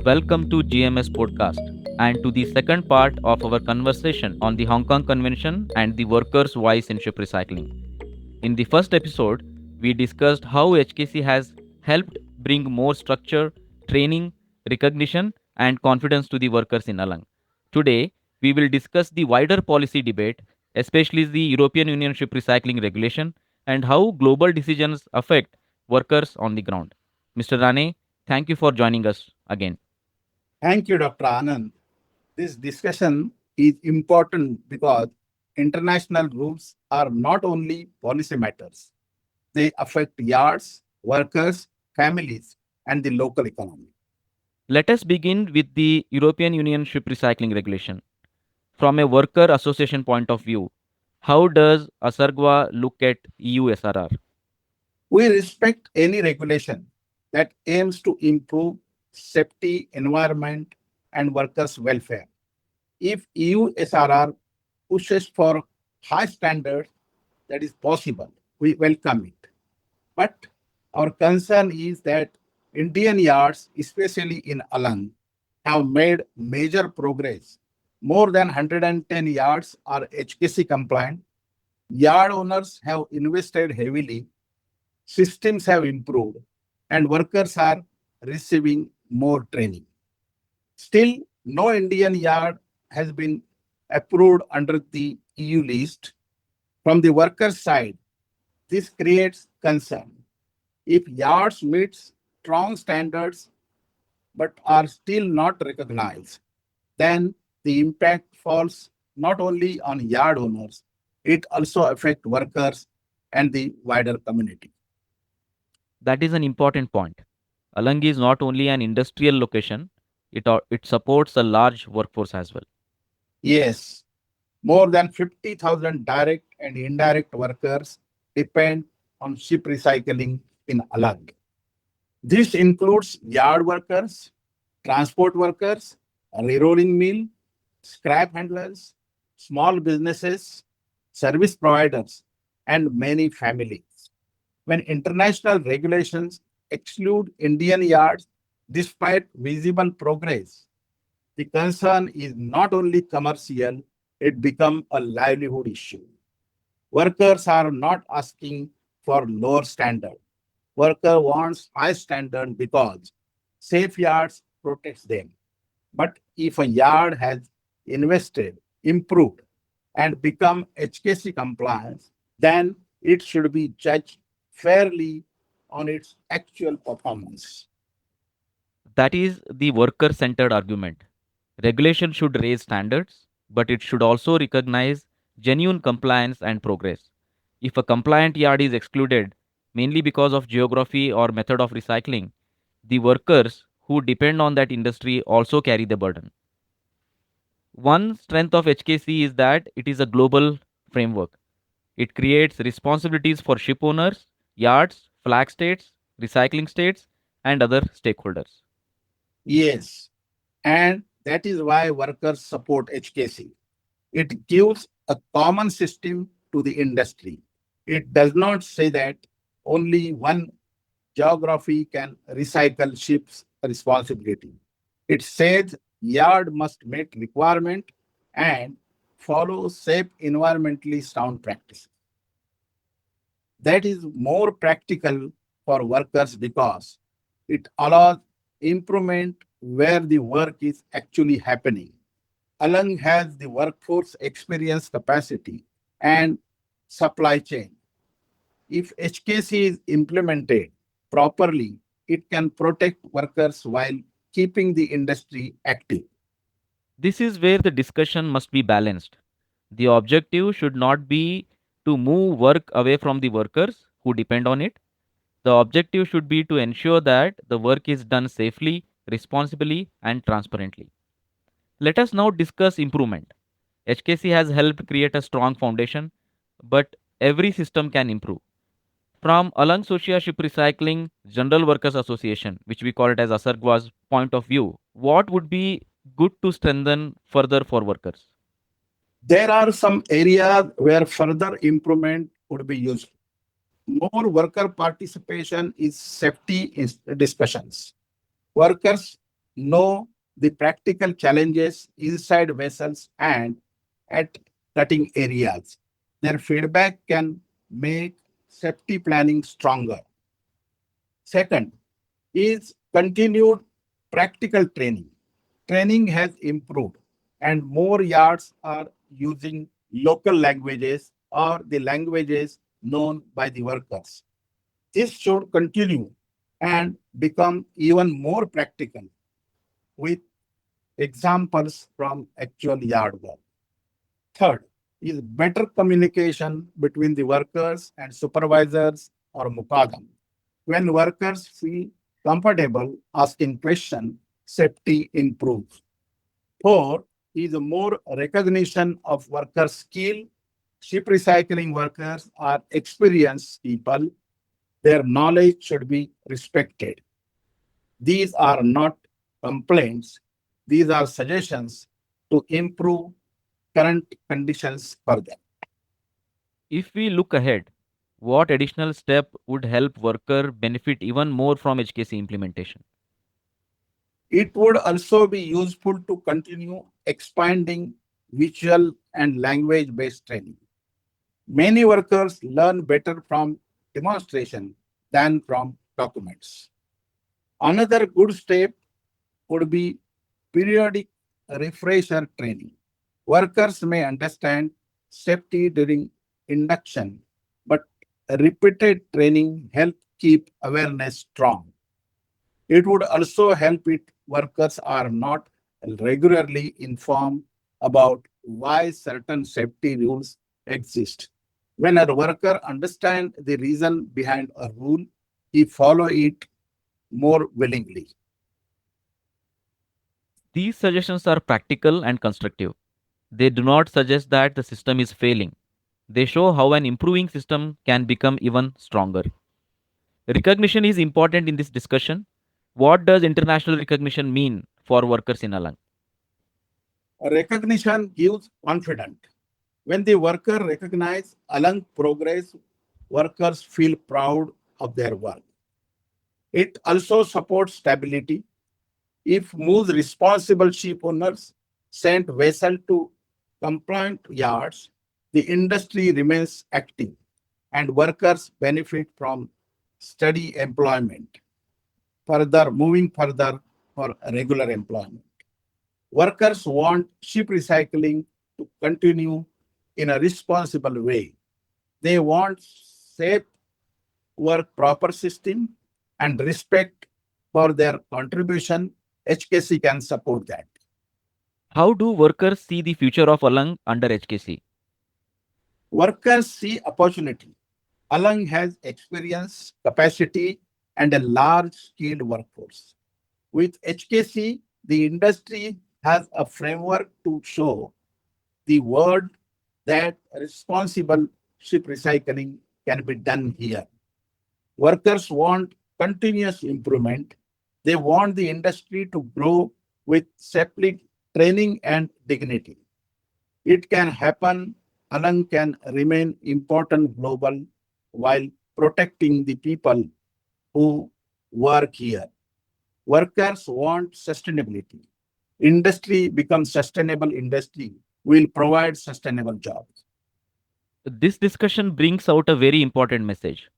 Welcome to GMS Podcast and to the second part of our conversation on the Hong Kong Convention and the workers' voice in ship recycling. In the first episode, we discussed how HKC has helped bring more structure, training, recognition, and confidence to the workers in Alang. Today, we will discuss the wider policy debate, especially the European Union ship recycling regulation and how global decisions affect workers on the ground. Mr. Rane, thank you for joining us again. Thank you, Dr. Anand. This discussion is important because international rules are not only policy matters, they affect yards, workers, families, and the local economy. Let us begin with the European Union ship recycling regulation. From a worker association point of view, how does ASARGWA look at EUSRR? We respect any regulation that aims to improve safety, environment, and workers' welfare. If EU SRR pushes for high standards, that is possible. We welcome it. But our concern is that Indian yards, especially in Alang, have made major progress. More than 110 yards are HKC compliant. Yard owners have invested heavily, systems have improved, and workers are receiving more training. Still, no Indian yard has been approved under the EU list. From the workers' side, this creates concern. If yards meet strong standards but are still not recognized, then the impact falls not only on yard owners, it also affects workers and the wider community. That is an important point. Alang is not only an industrial location, it supports a large workforce as well. Yes, more than 50,000 direct and indirect workers depend on ship recycling in Alang. This includes yard workers, transport workers, rerolling mill, scrap handlers, small businesses, service providers, and many families. When international regulations exclude Indian yards despite visible progress, the concern is not only commercial, it becomes a livelihood issue. Workers are not asking for lower standard. Worker wants high standard because safe yards protects them. But if a yard has invested, improved, and become HKC compliance, then it should be judged fairly on its actual performance. That is the worker centered argument. Regulation should raise standards, but it should also recognize genuine compliance and progress. If a compliant yard is excluded, mainly because of geography or method of recycling, the workers who depend on that industry also carry the burden. One strength of HKC is that it is a global framework. It creates responsibilities for ship owners, yards, flag states, recycling states, and other stakeholders. Yes, and that is why workers support HKC. It gives a common system to the industry. It does not say that only one geography can recycle ships responsibility. It says yard must meet requirement and follow safe environmentally sound practices. That is more practical for workers because it allows improvement where the work is actually happening. Alang has the workforce experience capacity and supply chain. If HKC is implemented properly, it can protect workers while keeping the industry active. This is where the discussion must be balanced. The objective should not be to move work away from the workers who depend on it. The objective should be to ensure that the work is done safely, responsibly, and transparently. Let us now discuss improvement. HKC has helped create a strong foundation, but every system can improve. From Alang Sosiya Ship Recycling General Workers Association, which we call it as ASARGWA's point of view, what would be good to strengthen further for workers? There are some areas where further improvement would be useful. More worker participation is safety discussions. Workers know the practical challenges inside vessels and at cutting areas. Their feedback can make safety planning stronger. Second is continued practical training. Training has improved, and more yards are using local languages or the languages known by the workers. This should continue and become even more practical with examples from actual yard work. Third is better communication between the workers and supervisors or Mukadam. When workers feel comfortable asking questions, safety improves. Four is more recognition of worker skill. Ship recycling workers are experienced people. Their knowledge should be respected. These are not complaints, these are suggestions to improve current conditions further. If we look ahead, what additional step would help worker benefit even more from HKC implementation? It would also be useful to continue expanding visual and language based training. Many workers learn better from demonstration than from documents. Another good step would be periodic refresher training. Workers may understand safety during induction, but repeated training help keep awareness strong. It would also help if workers are not regularly informed about why certain safety rules exist. When a worker understands the reason behind a rule, he follow it more willingly. These suggestions are practical and constructive. They do not suggest that the system is failing. They show how an improving system can become even stronger. Recognition is important in this discussion. What does international recognition mean for workers in Alang? Recognition gives confidence. When the worker recognize along progress, workers feel proud of their work. It also supports stability. If moves responsible ship owners send vessel to compliant yards, the industry remains active and workers benefit from steady employment. Further, moving further for regular employment. Workers want ship recycling to continue in a responsible way. They want safe work proper system and respect for their contribution. HKC can support that. How do workers see the future of Alang under HKC? Workers see opportunity. Alang has experience, capacity, and a large skilled workforce. With HKC, the industry has a framework to show the world that responsible ship recycling can be done here. Workers want continuous improvement. They want the industry to grow with safety, training, and dignity. It can happen. Alang can remain important global while protecting the people who work here. Workers want sustainability. Industry becomes sustainable industry will provide sustainable jobs. This discussion brings out a very important message.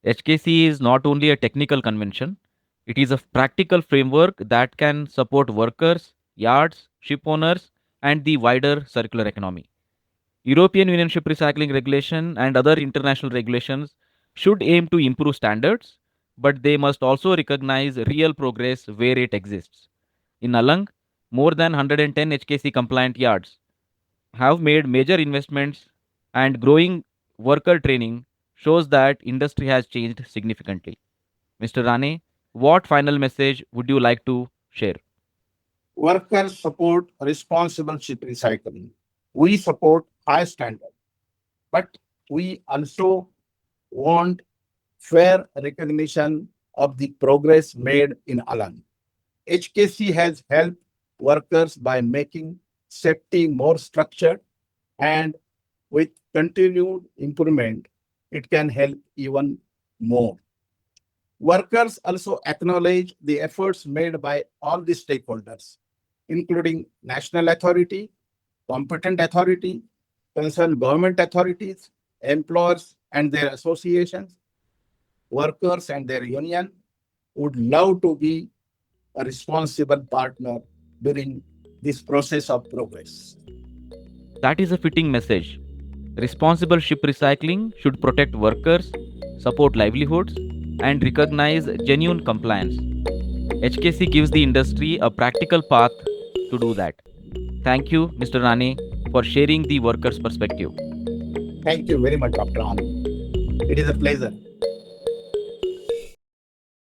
HKC is not only a technical convention, it is a practical framework that can support workers, yards, ship owners, and the wider circular economy. European Union ship recycling regulation and other international regulations should aim to improve standards, but they must also recognize real progress where it exists. In Alang, more than 110 HKC compliant yards have made major investments, and growing worker training shows that industry has changed significantly. Mr. Rane, what final message would you like to share? Workers support responsible ship recycling. We support high standard, but we also want fair recognition of the progress made in Alan. HKC has helped workers by making safety more structured, and with continued improvement, it can help even more. Workers also acknowledge the efforts made by all the stakeholders, including national authority, competent authority, concerned government authorities, employers and their associations, workers and their union would love to be a responsible partner during this process of progress. That is a fitting message. Responsible ship recycling should protect workers, support livelihoods, and recognize genuine compliance. HKC gives the industry a practical path to do that. Thank you, Mr. Rane, for sharing the workers' perspective. Thank you very much, Dr. Anand. It is a pleasure.